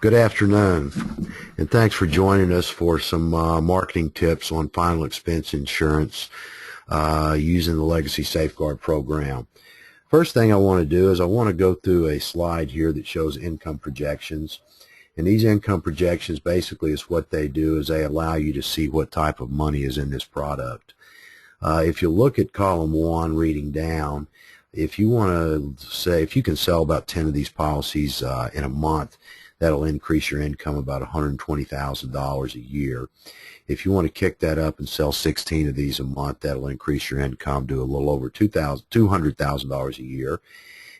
Good afternoon, and thanks for joining us for some marketing tips on final expense insurance using the Legacy Safeguard program. First thing I want to do is I want to go through a slide here that shows income projections. And these income projections basically is what they do is they allow you to see what type of money is in this product. If you look at column 1 reading down, if you want to say if you can sell about 10 of these policies in a month, that'll increase your income about $120,000 a year. If you want to kick that up and sell 16 of these a month, that'll increase your income to a little over $200,000 a year.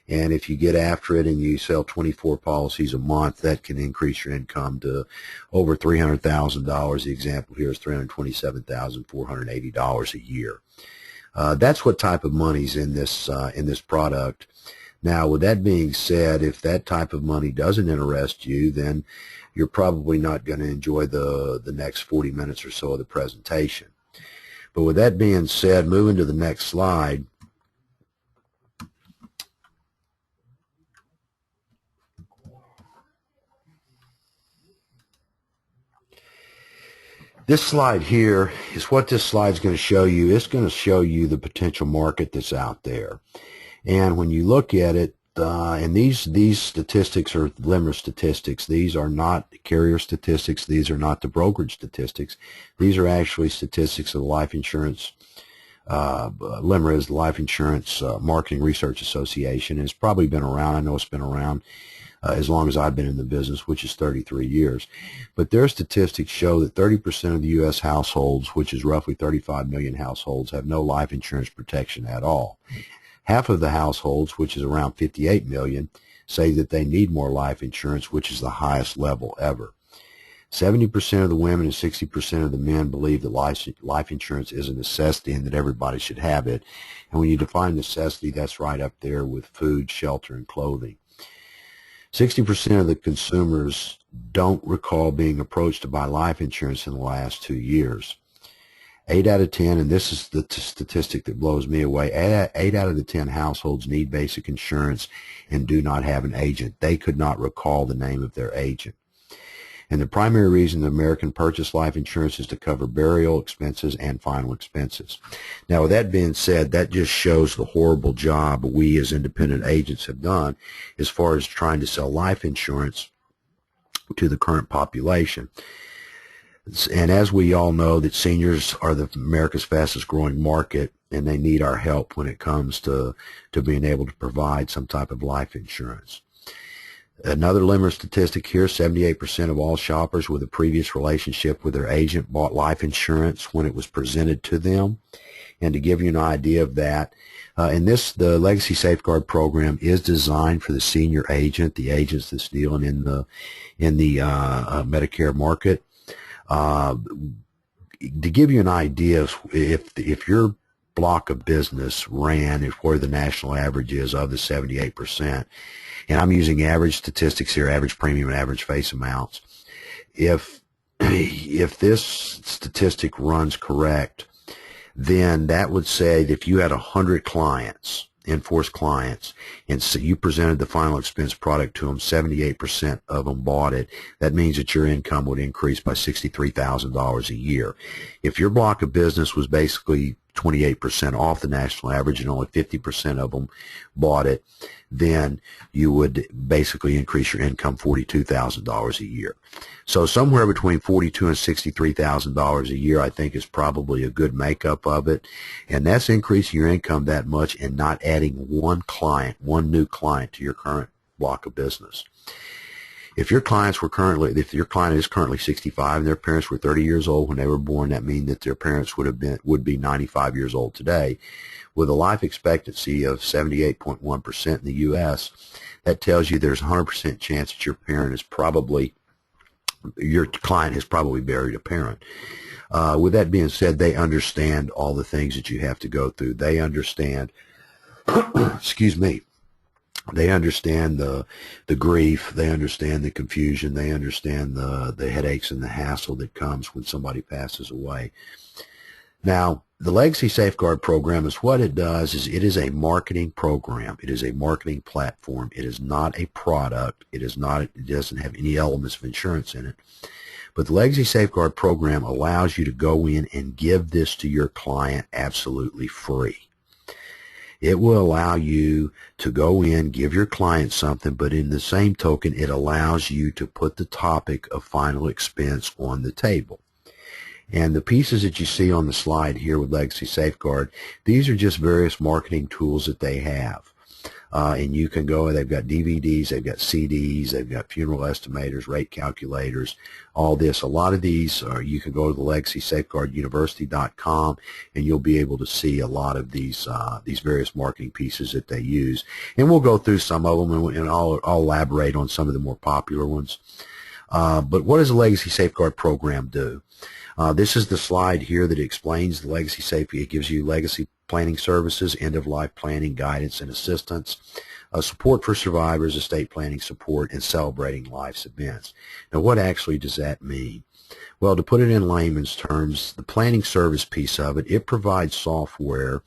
And if you get after it and you sell 24 policies a month, that can increase your income to over $300,000. The example here is $327,480 a year. That's what type of money's in this product. Now, with that being said, if that type of money doesn't interest you, then you're probably not going to enjoy the next 40 minutes or so of the presentation. But with that being said, moving to the next slide, this slide here is what this slide is going to show you. It's going to show you the potential market that's out there. And when you look at it, and these statistics are limerick statistics. These are not carrier statistics. These are not the brokerage statistics. These are actually statistics of the Life Insurance. LIMRA is the Life Insurance Marketing Research Association. It's probably been around. I know it's been around as long as I've been in the business, which is 33 years. But their statistics show that 30% of the U.S. households, which is roughly 35 million households, have no life insurance protection at all. Half of the households, which is around 58 million, say that they need more life insurance, which is the highest level ever. 70% of the women and 60% of the men believe that life insurance is a necessity and that everybody should have it. And when you define necessity, that's right up there with food, shelter, and clothing. 60% of the consumers don't recall being approached to buy life insurance in the last 2 years. 8 out of 10, and this is the statistic that blows me away, 8 out of the 10 households need basic insurance and do not have an agent. They could not recall the name of their agent. And the primary reason the American purchase life insurance is to cover burial expenses and final expenses. Now, with that being said, that just shows the horrible job we as independent agents have done as far as trying to sell life insurance to the current population. And as we all know, that seniors are America's fastest growing market, and they need our help when it comes to being able to provide some type of life insurance. Another limerick statistic here, 78% of all shoppers with a previous relationship with their agent bought life insurance when it was presented to them. And to give you an idea of that, the Legacy Safeguard program is designed for the senior agent, the agents that's dealing in the Medicare market. To give you an idea, if your block of business ran is where the national average is of the 78%, and I'm using average statistics here, average premium and average face amounts. If this statistic runs correct, then that would say that if you had 100 clients, in-force clients, and so you presented the final expense product to them, 78% of them bought it. That means that your income would increase by $63,000 a year. If your block of business was basically 28% off the national average and only 50% of them bought it, then you would basically increase your income $42,000 a year. So somewhere between $42,000 and $63,000 a year, I think, is probably a good makeup of it. And that's increasing your income that much and not adding one new client to your current block of business. If your client is currently 65 and their parents were 30 years old when they were born, that means that their parents would be 95 years old today. With a life expectancy of 78.1% in the U.S., that tells you there's a 100% chance that your client has probably buried a parent. With that being said, they understand all the things that you have to go through. They understand, excuse me, they understand the grief, they understand the confusion, they understand the headaches and the hassle that comes when somebody passes away. Now, The Legacy Safeguard program is what it does is it is a marketing program. It is a marketing platform. It is not a product. It doesn't have any elements of insurance in it. But the Legacy Safeguard program allows you to go in and give this to your client absolutely free. It will allow you to go in, give your client something, but in the same token, it allows you to put the topic of final expense on the table. And the pieces that you see on the slide here with Legacy Safeguard, these are just various marketing tools that they have. And you can go, they've got DVDs, they've got CDs, they've got funeral estimators, rate calculators, all this. A lot of these you can go to the LegacySafeguardUniversity.com and you'll be able to see a lot of these various marketing pieces that they use. And we'll go through some of them and I'll elaborate on some of the more popular ones. But what does the Legacy Safeguard program do? This is the slide here that explains the Legacy Safeguard. It gives you legacy planning services, end-of-life planning, guidance and assistance, support for survivors, estate planning support, and celebrating life's events. Now, what actually does that mean? Well, to put it in layman's terms, the planning service piece of it, it provides software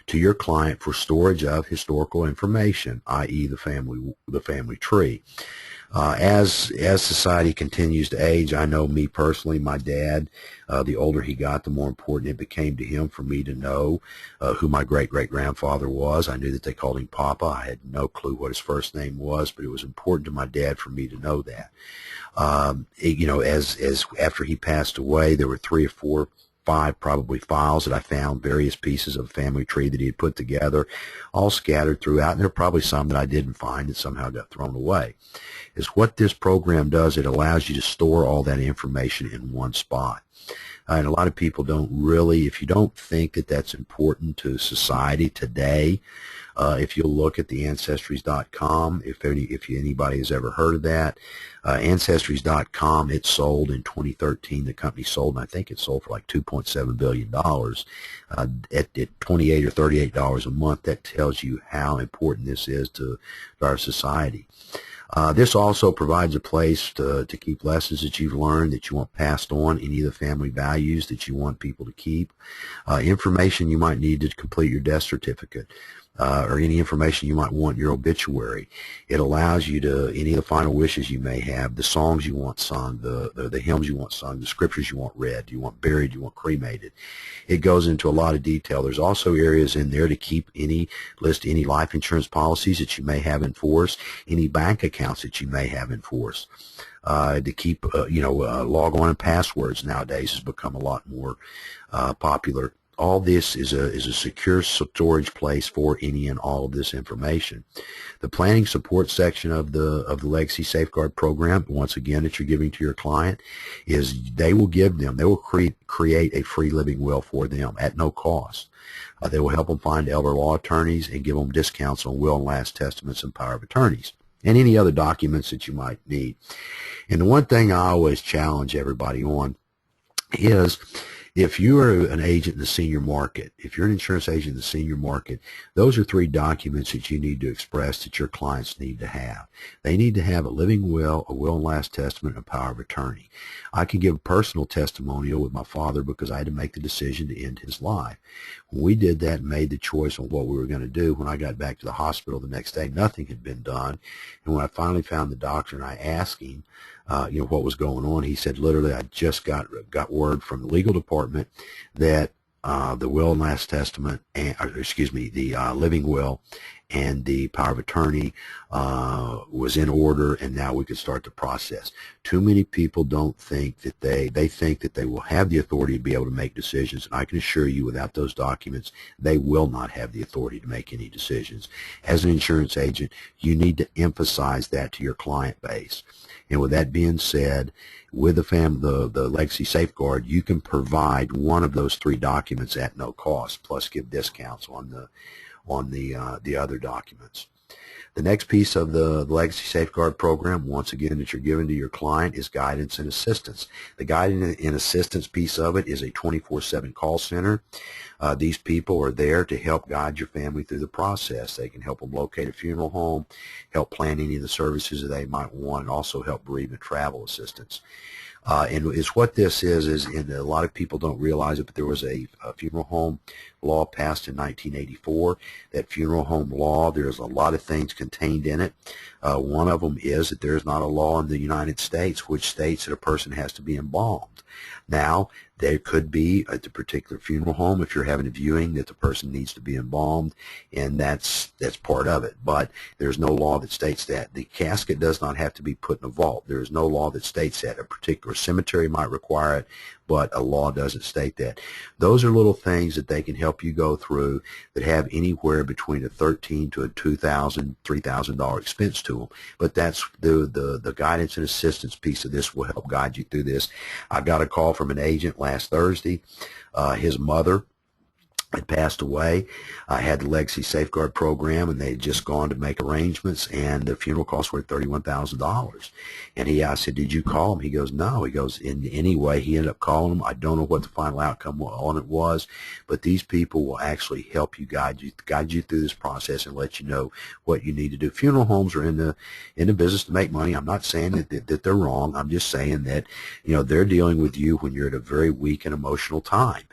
to your client for storage of historical information, i.e. the family tree. As society continues to age, I know me personally, my dad, the older he got, the more important it became to him for me to know who my great-great-grandfather was. I knew that they called him Papa. I had no clue what his first name was, but it was important to my dad for me to know that. You know, as after he passed away, there were 3 or 4, 5 probably files that I found, various pieces of family tree that he had put together, all scattered throughout, and there are probably some that I didn't find that somehow got thrown away. Is what this program does, it allows you to store all that information in one spot. And a lot of people don't really, if you don't think that that's important to society today, if you'll look at the Ancestries.com, if anybody has ever heard of that, Ancestries.com, it sold in 2013. The company sold, and I think it sold for like $2.7 billion at $28 or $38 a month. That tells you how important this is to our society. This also provides a place to keep lessons that you've learned that you want passed on, any of the family values that you want people to keep, information you might need to complete your death certificate, or any information you might want in your obituary. It allows you to, any of the final wishes you may have, the songs you want sung, the hymns you want sung, the scriptures you want read, you want buried, you want cremated. It goes into a lot of detail. There's also areas in there to list any life insurance policies that you may have in force, any bank accounts that you may have in force. To keep, log on and passwords nowadays has become a lot more popular. All this is a secure storage place for any and all of this information. The planning support section of the Legacy Safeguard program, once again, that you're giving to your client, is they will create a free living will for them at no cost. They will help them find elder law attorneys and give them discounts on will and last testaments and power of attorneys and any other documents that you might need. And the one thing I always challenge everybody on is, if you are an agent in the senior market, if you're an insurance agent in the senior market, those are 3 documents that you need to express that your clients need to have. They need to have a living will, a will and last testament, and a power of attorney. I can give a personal testimonial with my father because I had to make the decision to end his life. When we did that and made the choice on what we were going to do, when I got back to the hospital the next day, nothing had been done. And when I finally found the doctor and I asked him, what was going on, he said, literally, I just got word from the legal department that the will and last testament, the living will and the power of attorney was in order, and now we could start the process. Too many people don't think that they think that they will have the authority to be able to make decisions, and I can assure you without those documents, they will not have the authority to make any decisions. As an insurance agent, you need to emphasize that to your client base. And with that being said, with the Legacy Safeguard, you can provide one of those 3 documents at no cost, plus give discounts on the other documents. The next piece of the Legacy Safeguard program, once again, that you're giving to your client is guidance and assistance. The guidance and assistance piece of it is a 24/7 call center. These people are there to help guide your family through the process. They can help them locate a funeral home, help plan any of the services that they might want, and also help bereavement travel assistance. And it's what this is, and a lot of people don't realize it, but there was a funeral home law passed in 1984. That funeral home law, there's a lot of things contained in it. One of them is that there's not a law in the United States which states that a person has to be embalmed. Now, there could be at the particular funeral home, if you're having a viewing, that the person needs to be embalmed, and that's part of it. But there's no law that states that. The casket does not have to be put in a vault. There is no law that states that. A particular cemetery might require it, but a law doesn't state that. Those are little things that they can help you go through that have anywhere between a $1,300 to a $2,000, $3,000 expense to them. But that's the guidance and assistance piece of this will help guide you through this. I got a call from an agent last Thursday. His mother had passed away. I had the Legacy Safeguard program, and they had just gone to make arrangements, and the funeral costs were $31,000. And I said, did you call him? He goes, no. He goes, in any way, he ended up calling him. I don't know what the final outcome on it was, but these people will actually help you, guide you through this process and let you know what you need to do. Funeral homes are in the business to make money. I'm not saying that they're wrong. I'm just saying that, you know, they're dealing with you when you're at a very weak and emotional time.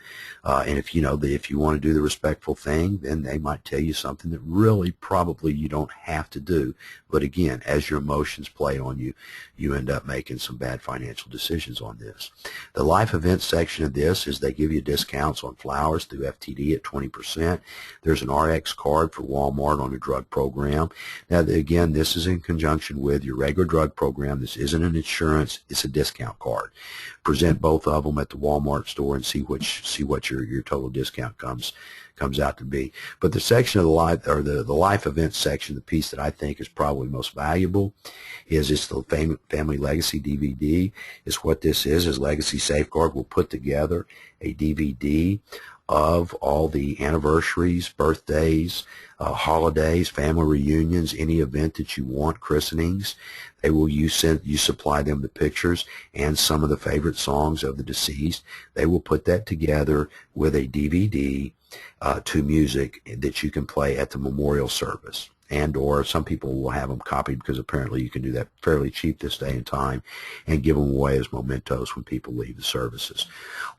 And if you want to do the respectful thing, then they might tell you something that really probably you don't have to do. But again, as your emotions play on you, you end up making some bad financial decisions on this. The life events section of this is they give you discounts on flowers through FTD at 20%. There's an RX card for Walmart on a drug program. Now, again, this is in conjunction with your regular drug program. This isn't an insurance. It's a discount card. Present both of them at the Walmart store and see what your total discount comes out to be. But the section of the life, or the life events section, the piece that I think is probably most valuable is it's the Family Legacy DVD. Is what this is Legacy Safeguard will put together a DVD of all the anniversaries, birthdays, holidays, family reunions, any event that you want, christenings. They will you supply them the pictures and some of the favorite songs of the deceased. They will put that together with a DVD to music that you can play at the memorial service. And or some people will have them copied because apparently you can do that fairly cheap this day and time and give them away as mementos when people leave the services.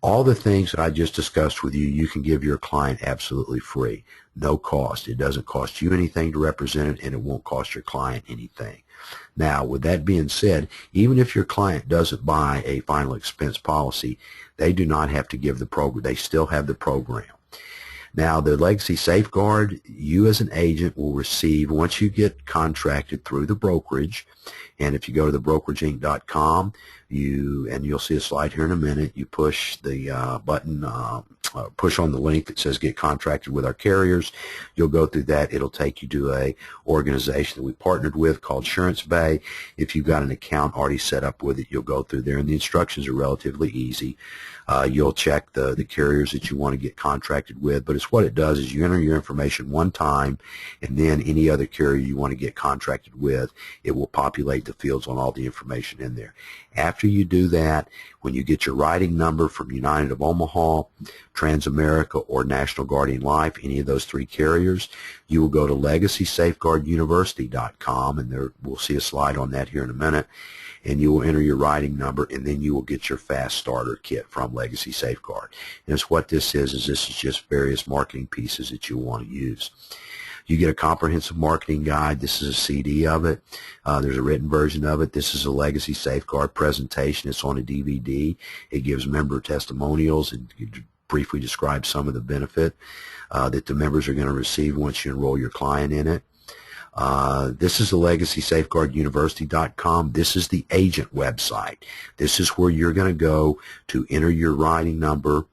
All the things that I just discussed with you, you can give your client absolutely free, no cost. It doesn't cost you anything to represent it, and it won't cost your client anything. Now, with that being said, even if your client doesn't buy a final expense policy, they do not have to give the program. They still have the program. Now, the Legacy Safeguard, you as an agent will receive, once you get contracted through the brokerage, and if you go to thebrokeraginc.com, you'll see a slide here in a minute, you push the button, push on the link that says get contracted with our carriers. You'll go through that. It'll take you to a organization that we partnered with called Insurance Bay. If you've got an account already set up with it, you'll go through there, and the instructions are relatively easy. You'll check the carriers that you want to get contracted with, but it's what it does is you enter your information one time, and then any other carrier you want to get contracted with, it will populate the fields on all the information in there. After you do that, when you get your writing number from United of Omaha, Transamerica, or National Guardian Life, any of those three carriers, you will go to LegacySafeguardUniversity.com, and there we'll see a slide on that here in a minute, and you will enter your writing number, and then you will get your Fast Starter Kit from Legacy Safeguard. And it's what this is this is just various marketing pieces that you want to use. You get a comprehensive marketing guide. This is a CD of it. There's a written version of it. This is a Legacy Safeguard presentation. It's on a DVD. It gives member testimonials and briefly describes some of the benefit that the members are going to receive once you enroll your client in it. This is the LegacySafeguardUniversity.com. This is the agent website. This is where you're going to go to enter your writing number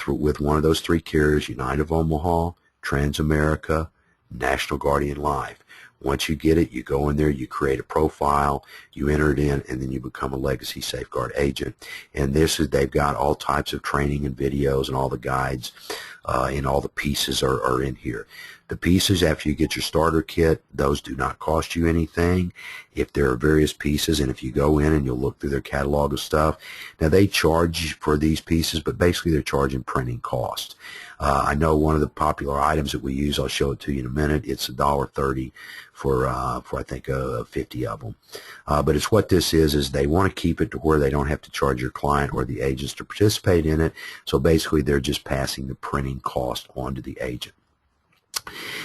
with one of those three carriers, United of Omaha, Transamerica, National Guardian Life. Once you get it, you go in there, you create a profile, you enter it in, and then you become a Legacy Safeguard agent. And they've got all types of training and videos and all the guides and all the pieces are in here. The pieces after you get your starter kit, those do not cost you anything. If there are various pieces, and if you go in and you'll look through their catalog of stuff, now they charge for these pieces, but basically they're charging printing cost. I know one of the popular items that we use, I'll show it to you in a minute, it's $1.30 for I think 50 of them. But it's what this is they want to keep it to where they don't have to charge your client or the agents to participate in it. So basically they're just passing the printing cost on to the agent.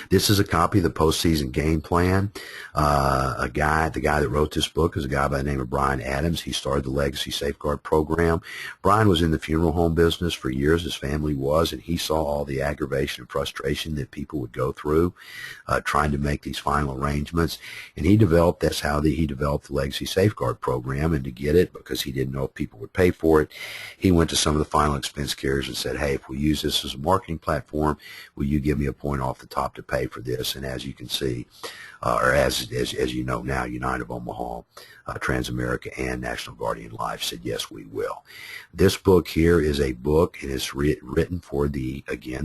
This is a copy of the postseason game plan. The guy that wrote this book is a guy by the name of Brian Adams. He started the Legacy Safeguard program. Brian was in the funeral home business for years. His family was, and he saw all the aggravation and frustration that people would go through trying to make these final arrangements. And he developed, that's how he developed the Legacy Safeguard program. And to get it, because he didn't know if people would pay for it, he went to some of the final expense carriers and said, hey, if we use this as a marketing platform, will you give me a point off the top to pay for this? And as you can see, or as you know now, United of Omaha, Transamerica, and National Guardian Life said, yes, we will. This book here is a book, and it's written for the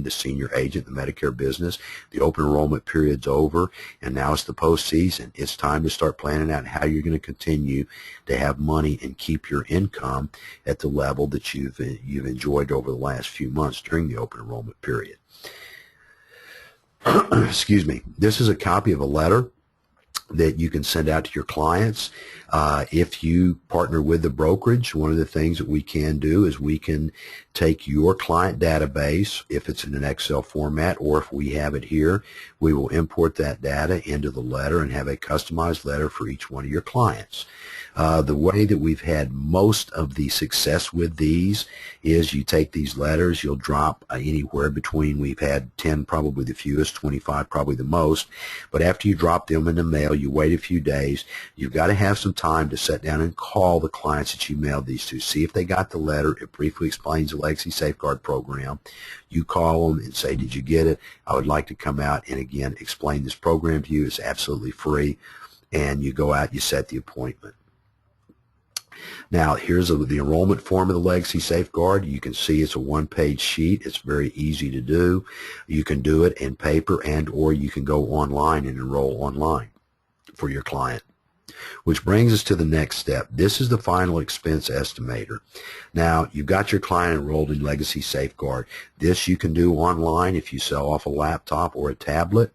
senior agent, the Medicare business. The open enrollment period's over, and now it's the postseason. It's time to start planning out how you're going to continue to have money and keep your income at the level that you've enjoyed over the last few months during the open enrollment period. Excuse me. This is a copy of a letter that you can send out to your clients. If you partner with the brokerage, one of the things that we can do is we can take your client database, if it's in an Excel format, or if we have it here, we will import that data into the letter and have a customized letter for each one of your clients. The way that we've had most of the success with these is you take these letters, you'll drop anywhere between, we've had 10 probably the fewest, 25 probably the most, but after you drop them in the mail, you wait a few days. You've got to have some time to sit down and call the clients that you mailed these to, see if they got the letter. It briefly explains the Legacy Safeguard program. You call them and say, did you get it? I would like to come out and again explain this program to you. It's absolutely free. And you go out, you set the appointment. Now, here's the enrollment form of the Legacy Safeguard. You can see it's a one-page sheet. It's very easy to do. You can do it in paper and or you can go online and enroll online for your client. Which brings us to the next step. This is the final expense estimator. Now, you've got your client enrolled in Legacy Safeguard. This you can do online if you sell off a laptop or a tablet.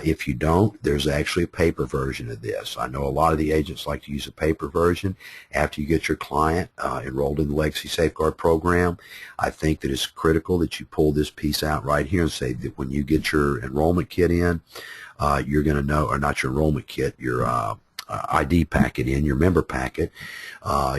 If you don't, there's actually a paper version of this. I know a lot of the agents like to use a paper version. After you get your client enrolled in the Legacy Safeguard program, I think that it's critical that you pull this piece out right here and say that when you get your enrollment kit in, you're going to know, or not your enrollment kit, your ID packet in, your member packet,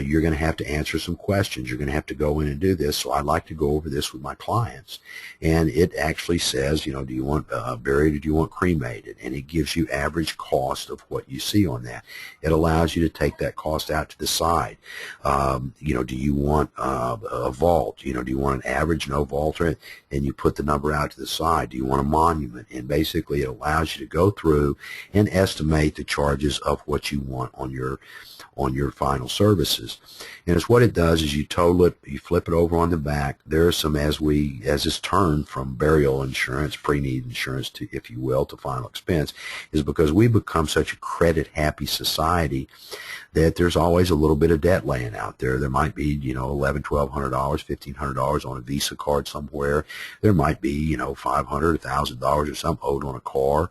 you're going to have to answer some questions. You're going to have to go in and do this. So I like to go over this with my clients. And it actually says, you know, do you want buried or do you want cremated? And it gives you average cost of what you see on that. It allows you to take that cost out to the side. You know, do you want a vault? You know, do you want an average, no vault? And you put the number out to the side. Do you want a monument? And basically it allows you to go through and estimate the charges of what you want on your final services. And it's what it does is you total it, you flip it over on the back. There are some, as it's turned from burial insurance, pre-need insurance to, if you will, to final expense, is because we've become such a credit happy society that there's always a little bit of debt laying out there. There might be, you know, $1,100, $1,200, $1,500 on a Visa card somewhere. There might be, you know, $500, $1,000 or something owed on a car.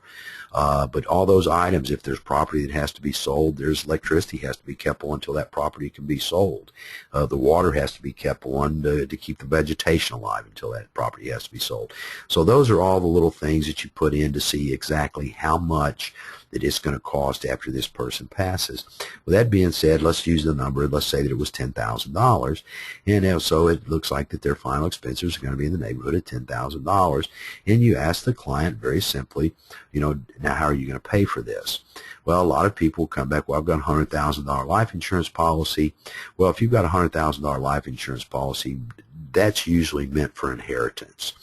But all those items, if there's property that has to be sold, there's electricity has to be kept on until that property can be sold. The water has to be kept on to keep the vegetation alive until that property has to be sold. So those are all the little things that you put in to see exactly how much that it's going to cost after this person passes. With that being said, let's use the number. Let's say that it was $10,000, and so it looks like that their final expenses are going to be in the neighborhood of $10,000. And you ask the client very simply, you know, now how are you going to pay for this? Well, a lot of people come back, well, I've got a $100,000 life insurance policy. Well, if you've got a $100,000 life insurance policy, that's usually meant for inheritance.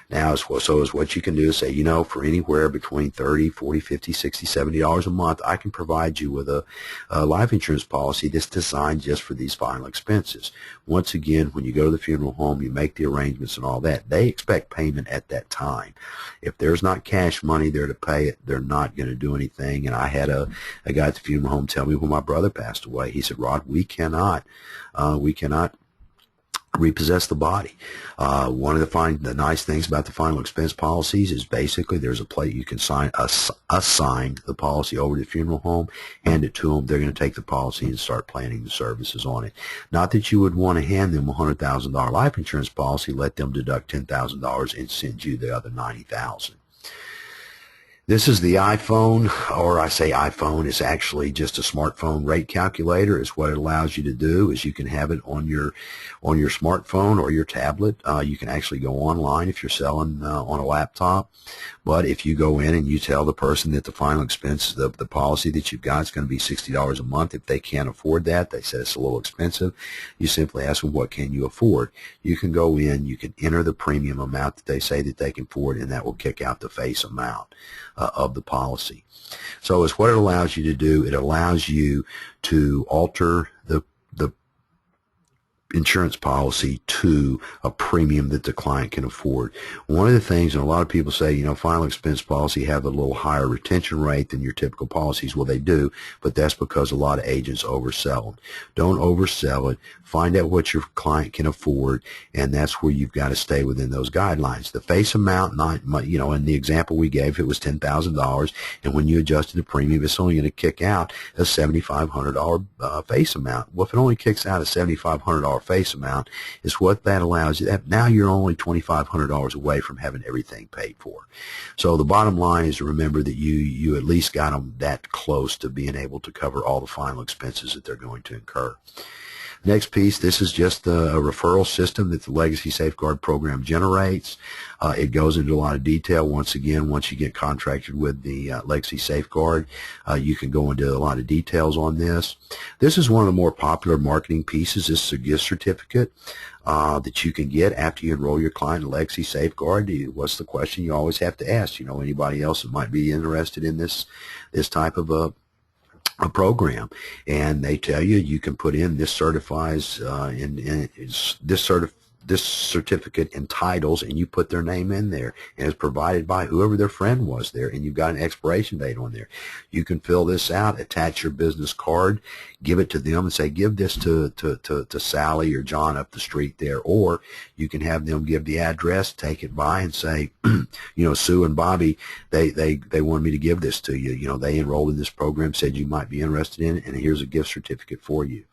Now, so is what you can do is say, for anywhere between $30, $40, $50, $60, $70 a month, I can provide you with a life insurance policy that's designed just for these final expenses. Once again, when you go to the funeral home, you make the arrangements and all that. They expect payment at that time. If there's not cash money there to pay it, they're not going to do anything. And I had a guy at the funeral home tell me when my brother passed away, he said, Rod, we cannot repossess the body. One of the nice things about the final expense policies is basically there's a place you can assign the policy over to the funeral home, hand it to them. They're going to take the policy and start planning the services on it. Not that you would want to hand them a $100,000 life insurance policy, let them deduct $10,000 and send you the other $90,000. This is the iPhone, or I say iPhone, it's actually just a smartphone rate calculator. Is what it allows you to do is you can have it on your smartphone or your tablet. You can actually go online if you're selling on a laptop. But if you go in and you tell the person that the final expense, the policy that you've got is going to be $60 a month, if they can't afford that, they said it's a little expensive, you simply ask them, what can you afford? You can go in, you can enter the premium amount that they say that they can afford, and that will kick out the face amount of the policy. So it's what it allows you to do. It allows you to alter the insurance policy to a premium that the client can afford. One of the things, and a lot of people say, final expense policy have a little higher retention rate than your typical policies. Well, they do, but that's because a lot of agents oversell them. Don't oversell it. Find out what your client can afford, and that's where you've got to stay within those guidelines. The face amount, in the example we gave, it was $10,000, and when you adjusted the premium, it's only going to kick out a $7,500 face amount. Well, if it only kicks out a $7,500 face amount, is what that allows you. Now you're only $2,500 away from having everything paid for. So the bottom line is to remember that you at least got them that close to being able to cover all the final expenses that they're going to incur. Next piece, this is just a referral system that the Legacy Safeguard program generates. It goes into a lot of detail. Once again, once you get contracted with the Legacy Safeguard, you can go into a lot of details on this. This is one of the more popular marketing pieces. This is a gift certificate that you can get after you enroll your client in Legacy Safeguard. What's the question you always have to ask? Anybody else that might be interested in this type of a program, and they tell you can put in this certifies this certificate entitles, and you put their name in there, and it's provided by whoever their friend was there, and you've got an expiration date on there. You can fill this out, attach your business card, give it to them and say, give this to Sally or John up the street there, or you can have them give the address, take it by and say, Sue and Bobby, they wanted me to give this to you. They enrolled in this program, said you might be interested in it, and here's a gift certificate for you.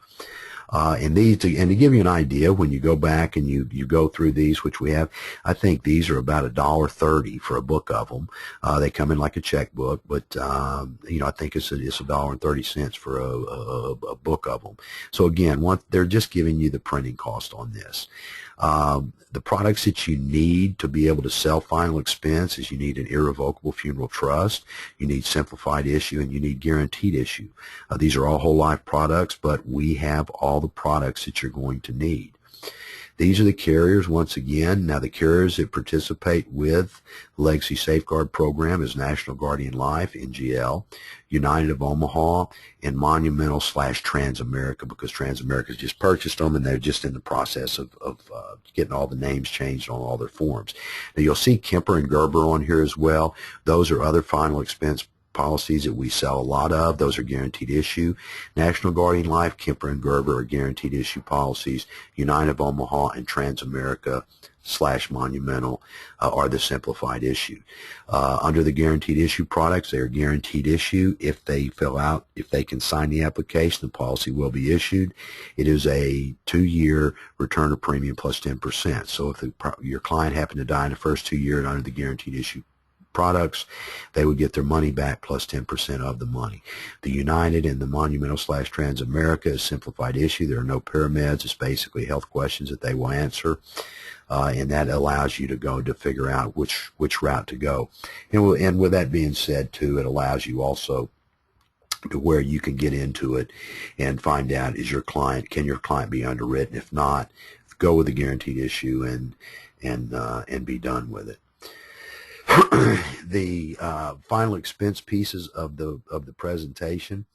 And to give you an idea, when you go back and you go through these, which we have, I think these are about $1.30 for a book of them. They come in like a checkbook, but I think it's $1.30 for a book of them. So again, they're just giving you the printing cost on this. The products that you need to be able to sell final expense is you need an irrevocable funeral trust, you need simplified issue, and you need guaranteed issue. These are all whole life products, but we have all the products that you're going to need. These are the carriers once again. Now the carriers that participate with the Legacy Safeguard program is National Guardian Life, NGL, United of Omaha, and Monumental / Transamerica, because Transamerica's just purchased them and they're just in the process of getting all the names changed on all their forms. Now you'll see Kemper and Gerber on here as well. Those are other final expense policies that we sell a lot of. Those are guaranteed issue. National Guardian Life, Kemper and Gerber are guaranteed issue policies. United of Omaha and Transamerica / Monumental are the simplified issue. Under the guaranteed issue products, they are guaranteed issue. If they can sign the application, the policy will be issued. It is a 2-year return of premium plus 10%. So if your client happened to die in the first 2 years under the guaranteed issue products, they would get their money back plus 10% of the money. The United and the Monumental / Transamerica is simplified issue. There are no pyramids. It's basically health questions that they will answer, and that allows you to go to figure out which route to go. And with that being said, too, it allows you also to where you can get into it and find out, can your client be underwritten? If not, go with the guaranteed issue and be done with it. The final expense pieces of the presentation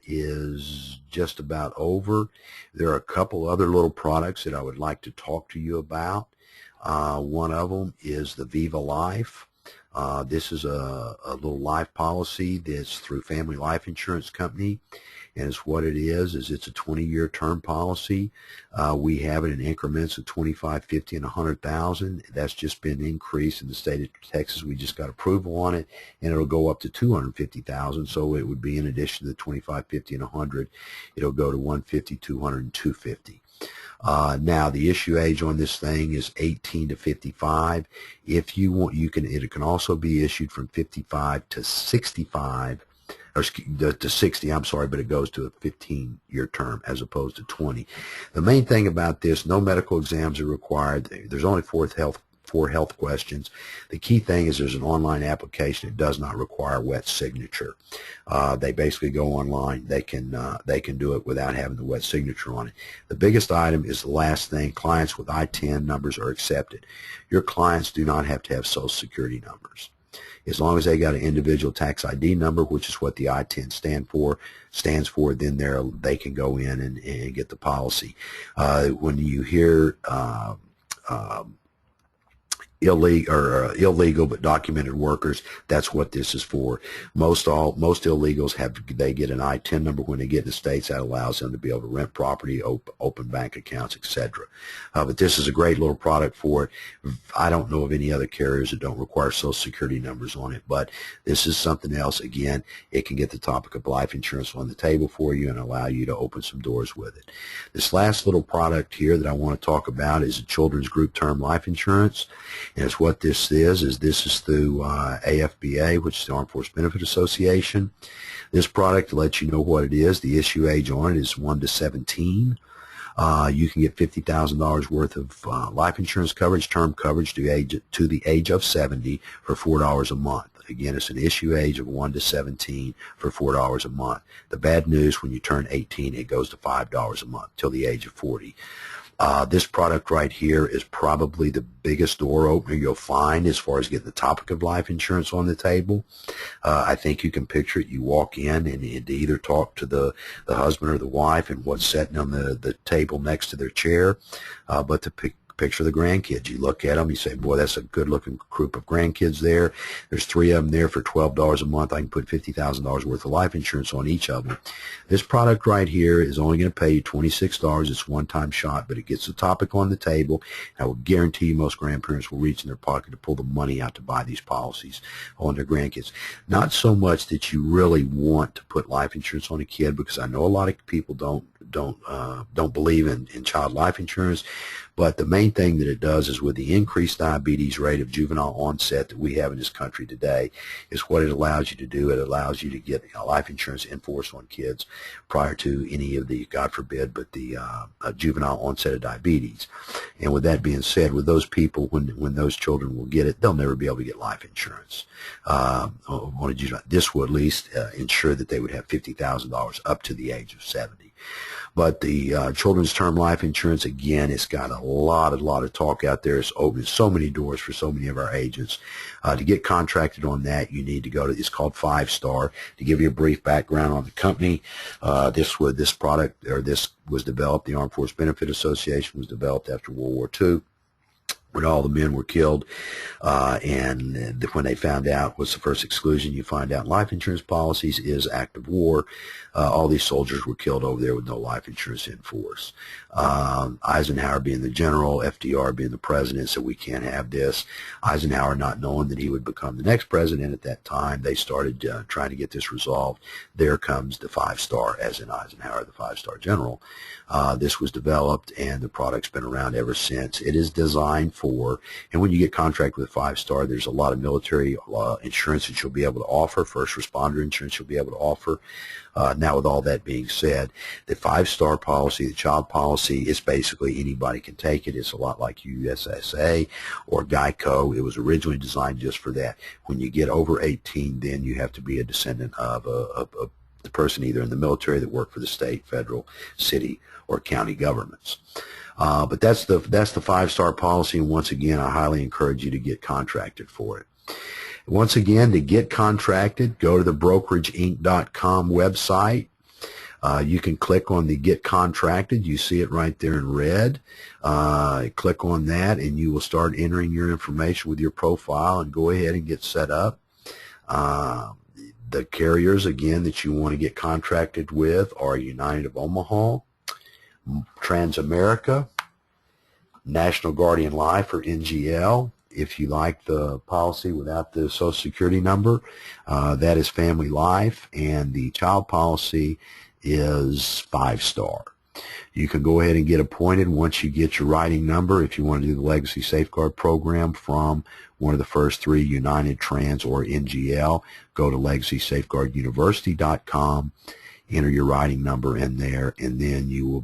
is just about over. There are a couple other little products that I would like to talk to you about. One of them is the Viva Life. This is a little life policy that's through Family Life Insurance Company, and it's what it is it's a 20-year term policy. We have it in increments of 25, 50, and 100,000. That's just been increased in the state of Texas. We just got approval on it, and it'll go up to 250,000. So it would be, in addition to the 25, 50, and 100, it'll go to 150, 200, and 250. Now the issue age on this thing is 18 to 55. If you want, it can also be issued from 55 to 65, or to 60, I'm sorry, but it goes to a 15-year term as opposed to 20. The main thing about this, no medical exams are required. There's only four health questions. The key thing is there's an online application. It does not require wet signature. They basically go online. They can do it without having the wet signature on it. The biggest item is the last thing. Clients with I-10 numbers are accepted. Your clients do not have to have Social Security numbers. As long as they got an individual tax ID number, which is what the I-10 stands for, then they can go in and get the policy. When you hear illegal but documented workers, that's what this is for. Most illegals they get an I-10 number when they get in the States. That allows them to be able to rent property, open bank accounts, etc. But this is a great little product for it. I don't know of any other carriers that don't require Social Security numbers on it, but this is something else. Again, it can get the topic of life insurance on the table for you and allow you to open some doors with it. This last little product here that I want to talk about is a children's group term life insurance. And it's what this is this is through AFBA, which is the Armed Forces Benefit Association. This product lets you know what it is. The issue age on it is 1 to 17. You can get $50,000 worth of life insurance coverage, term coverage to the age of 70 for $4 a month. Again, it's an issue age of 1 to 17 for $4 a month. The bad news, when you turn 18, it goes to $5 a month till the age of 40. This product right here is probably the biggest door opener you'll find as far as getting the topic of life insurance on the table. I think you can picture it. You walk in and either talk to the husband or the wife and what's sitting on the table next to their chair, but to picture the grandkids. You look at them, you say, boy, that's a good-looking group of grandkids there. There's 3 of them there for $12 a month. I can put $50,000 worth of life insurance on each of them. This product right here is only going to pay you $26. It's a one-time shot, but it gets the topic on the table. I will guarantee you most grandparents will reach in their pocket to pull the money out to buy these policies on their grandkids. Not so much that you really want to put life insurance on a kid, because I know a lot of people don't believe in child life insurance. But the main thing that it does is, with the increased diabetes rate of juvenile onset that we have in this country today, is what it allows you to do. It allows you to get life insurance in force on kids prior to any of the, God forbid, but the juvenile onset of diabetes. And with that being said, with those people, when those children will get it, they'll never be able to get life insurance. This will at least ensure that they would have $50,000 up to the age of 70. But the children's term life insurance, again, it's got a lot of talk out there. It's opened so many doors for so many of our agents. To get contracted on that, you need to go to, it's called 5-Star. To give you a brief background on the company, this was developed, the Armed Forces Benefit Association was developed after World War II, when all the men were killed, and when they found out, what's the first exclusion you find out in life insurance policies is act of war. All these soldiers were killed over there with no life insurance in force. Eisenhower being the general, FDR being the president, said we can't have this. Eisenhower, not knowing that he would become the next president at that time, they started trying to get this resolved. There comes the 5-Star, as in Eisenhower, the 5-Star general. This was developed, and the product's been around ever since. It is designed for, and when you get contract with 5-Star, there's a lot of military insurance that you'll be able to offer, first responder insurance you'll be able to offer. Now, with all that being said, the 5-Star policy, the child policy, is basically anybody can take it. It's a lot like USSA or Geico. It was originally designed just for that. When you get over 18, then you have to be a descendant of the person either in the military that work for the state, federal, city, or county governments. But that's the 5-star policy, and once again, I highly encourage you to get contracted for it. Once again, to get contracted, go to the brokerageinc.com website. You can click on the Get Contracted. You see it right there in red. Click on that, and you will start entering your information with your profile and go ahead and get set up. The carriers, again, that you want to get contracted with are United of Omaha, Transamerica, National Guardian Life, or NGL. If you like the policy without the Social Security number, that is Family Life, and the child policy is 5-star. You can go ahead and get appointed once you get your writing number if you want to do the Legacy Safeguard program from one of the first 3, United, Trans, or NGL. Go to LegacySafeguardUniversity.com, enter your writing number in there, and then you will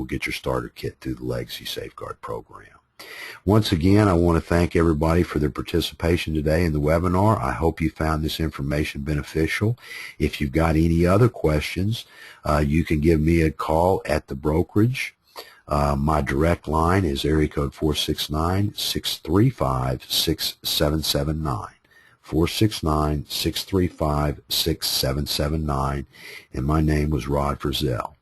get your starter kit through the Legacy Safeguard program. Once again, I want to thank everybody for their participation today in the webinar. I hope you found this information beneficial. If you've got any other questions, you can give me a call at the brokerage. My direct line is area code 469-635-6779. 469-635-6779, and my name was Rod Frizzell.